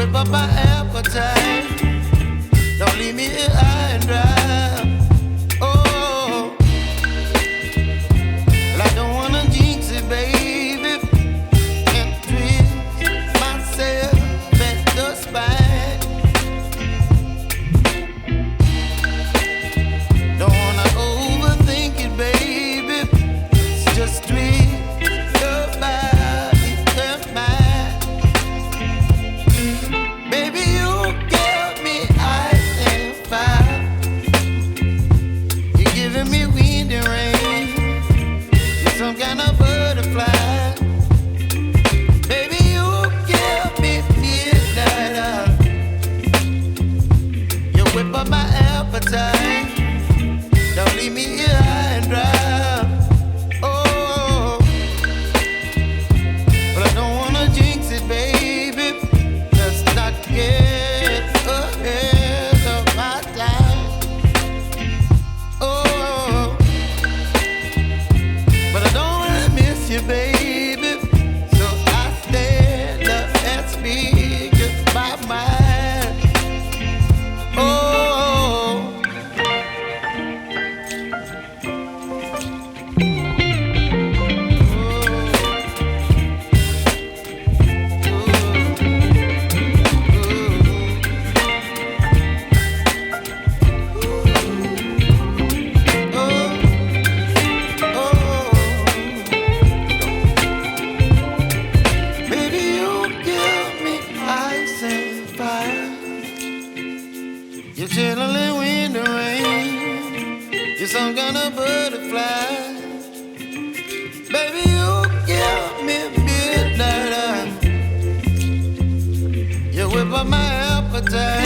whip up my appetite. Don't leave me here high and dry. Oh, well, I don't wanna jinx it, baby, and twist myself at the spine. Don't wanna overthink it, baby. It's just twist your body and mine. Baby, you give me ice and fire. You're giving me wind and rain. You're some kind of butterfly. Baby, you give me midnight. You whip up my appetite. Don't leave me here high and dry. Oh, but I don't wanna jinx it, baby. Let's not get ahead of my time. Oh, but I don't wanna miss you, baby. So I stand up and speak my mind. Oh. Baby, you give me ice and fire. You're chilling wind and rain. You're some kind of butterfly. Baby, you give me midnight. You whip up my appetite.